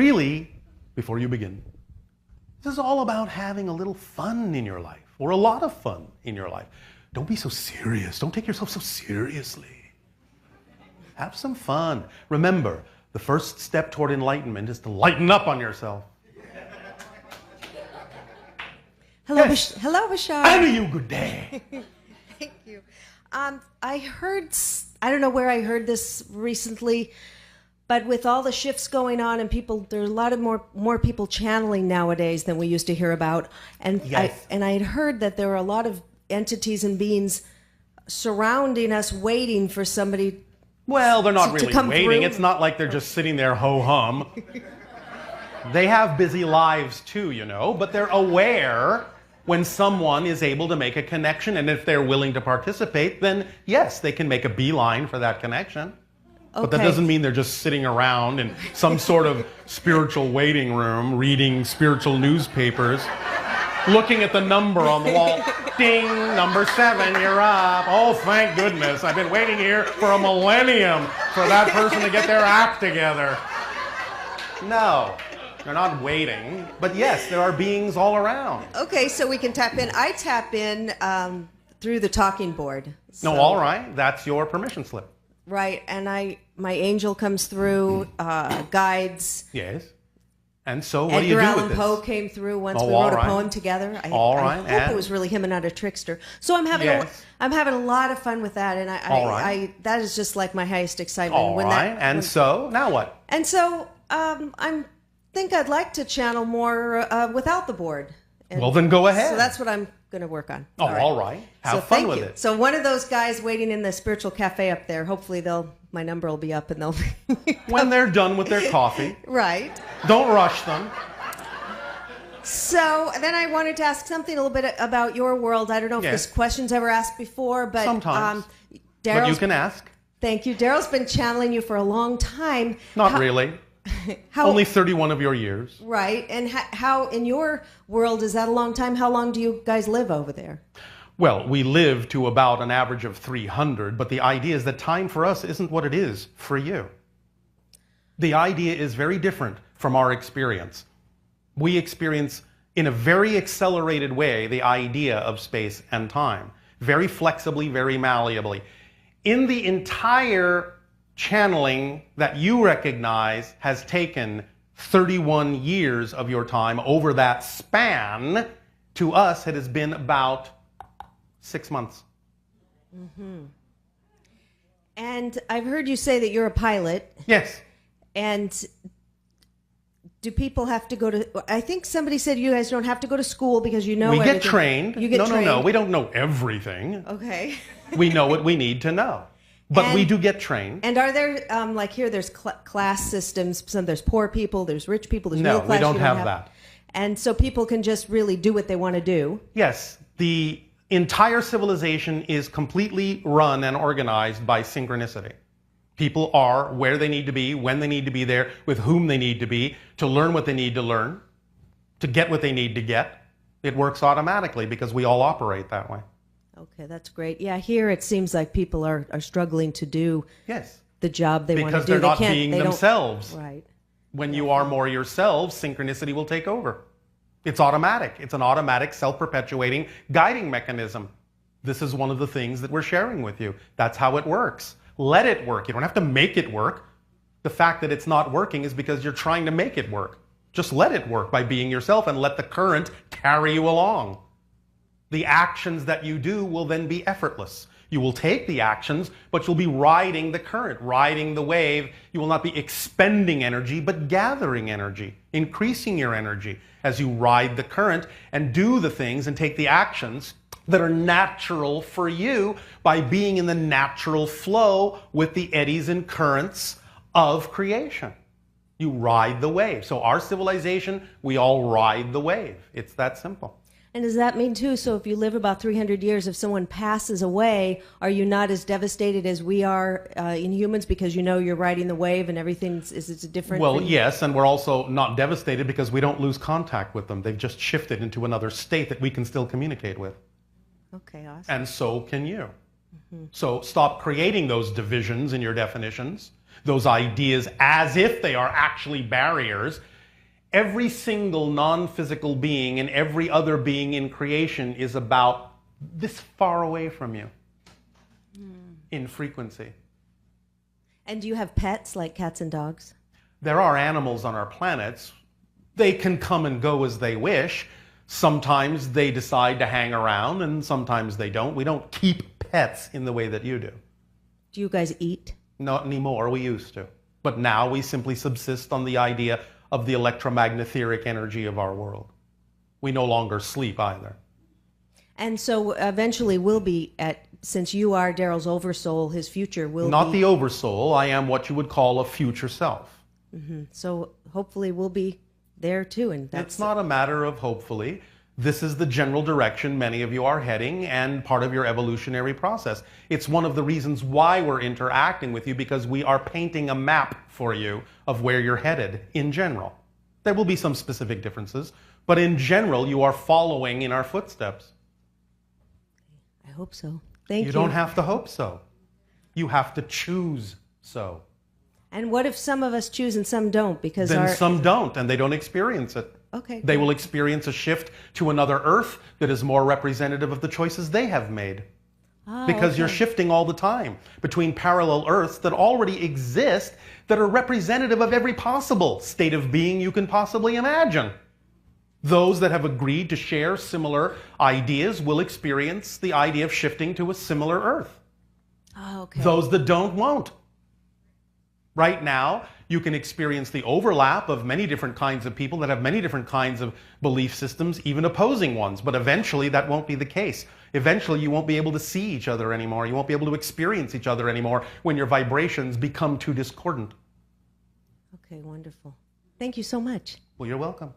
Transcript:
Really, before you begin, this is all about having a little fun in your life, or a lot of fun in your life. Don't be so serious. Don't take yourself so seriously. Have some fun. Remember, the first step toward enlightenment is to lighten up on yourself. Hello, Yes. Hello, Bashar. And you, good day. Thank you. I heard, I don't know where I heard this recently, but with all the shifts going on and people, there are a lot of more people channeling nowadays than we used to hear about. And Yes. I had heard that there were a lot of entities and beings surrounding us, waiting for somebody. Well, they're not To really come waiting. through. It's not like they're just sitting there ho-hum. They have busy lives too, you know, but they're aware when someone is able to make a connection, and if they're willing to participate, then yes, they can make a beeline for that connection. But that Okay. doesn't mean they're just sitting around in some sort of spiritual waiting room, reading spiritual newspapers, looking at the number on the wall. Ding, number 7, you're up. Oh, thank goodness. I've been waiting here for a millennium for that person to get their act together. No, they're not waiting. But yes, there are beings all around. Okay, so we can tap in. I tap in through the talking board. No, So- all right. That's your permission slip. Right, and my angel comes through, guides. Yes. And so what do Edgar you do Allan with this? Poe came through once. Oh, we all wrote a right. poem together. I And? hope it was really him and not a trickster. So I'm having Yes. I'm having a lot of fun with that, and All right. that is just like my highest excitement. All right. And so, now what? I think I'd like to channel more without the board. And Well, then go ahead. So that's what I'm going to work on. Oh, all right. Have So fun thank with you. it. So one of those guys waiting in the spiritual cafe up there, hopefully my number will be up and they'll When they're done with their coffee, right. don't rush them. So then I wanted to ask something a little bit about your world. I don't know if Yes. this question's ever asked before, but Sometimes. But you Darryl's, can ask. thank you. Darryl's been channeling you for a long time. Not really. How, Only 31 of your years. right. And how in your world is that a long time? How long do you guys live over there? Well, we live to about an average of 300, but the idea is that time for us isn't what it is for you. The idea is very different from our experience. We experience in a very accelerated way the idea of space and time, very flexibly, very malleably. In the entire channeling that you recognize has taken 31 years of your time over that span. To us, it has been about 6 months. Mm-hmm. And I've heard you say that you're a pilot. Yes. And do people have to go to, I think somebody said you guys don't have to go to school because you know We everything. get trained. You get trained. No. We don't know everything. Okay. We know what we need to know. But we And- do get trained. And are there, like here, there's class systems. There's poor people, there's rich people, there's No, middle class. we don't you have that. And so people can just really do what they want to do. Yes, the entire civilization is completely run and organized by synchronicity. People are where they need to be, when they need to be there, with whom they need to be, to learn what they need to learn, to get what they need to get. It works automatically because we all operate that way. Okay, that's great. Yeah, here it seems like people are struggling to do Yes, the job they want to because do. they're They not can't- being they don't- themselves. Right. When you are more yourselves, synchronicity will take over. It's automatic. It's an automatic, self-perpetuating guiding mechanism. This is one of the things that we're sharing with you. That's how it works. Let it work. You don't have to make it work. The fact that it's not working is because you're trying to make it work. Just let it work by being yourself and let the current carry you along. The actions that you do will then be effortless. You will take the actions, but you'll be riding the current, riding the wave. You will not be expending energy, but gathering energy, increasing your energy as you ride the current and do the things and take the actions that are natural for you by being in the natural flow with the eddies and currents of creation. You ride the wave. So our civilization, we all ride the wave. It's that simple. And does that mean too, so if you live about 300 years, if someone passes away, are you not as devastated as we are in humans because you know you're riding the wave and everything's, is it different? Well, thing? yes, and we're also not devastated because we don't lose contact with them. They've just shifted into another state that we can still communicate with. Okay, awesome. And so can you. So stop creating those divisions in your definitions. those ideas as if they are actually barriers. Every single non-physical being and every other being in creation is about this far away from you in frequency. And do you have pets like cats and dogs? There are animals on our planets. They can come and go as they wish. Sometimes they decide to hang around and sometimes they don't. We don't keep pets in the way that you do. Do you guys eat? Not anymore, we used to. But now we simply subsist on the idea of the electromagnetic energy of our world. We no longer sleep either. And so eventually we'll be at, since you are Darryl's oversoul, his future will Not be... the oversoul, I am what you would call a future self. So hopefully we'll be there too. And that's... It's not a matter of hopefully. This is the general direction many of you are heading and part of your evolutionary process. It's one of the reasons why we're interacting with you, because we are painting a map for you of where you're headed in general. There will be some specific differences, but in general, you are following in our footsteps. I hope so. Thank you. You don't have to hope so. You have to choose so. And what if some of us choose and some don't? Because Then some don't, and they don't experience it. Okay. They will experience a shift to another Earth that is more representative of the choices they have made. Because you're shifting all the time between parallel Earths that already exist that are representative of every possible state of being you can possibly imagine. Those that have agreed to share similar ideas will experience the idea of shifting to a similar Earth. Those that don't won't. Right now, you can experience the overlap of many different kinds of people that have many different kinds of belief systems, even opposing ones. But eventually, that won't be the case. Eventually, you won't be able to see each other anymore. You won't be able to experience each other anymore when your vibrations become too discordant. Okay, wonderful. Thank you so much. Well, you're welcome.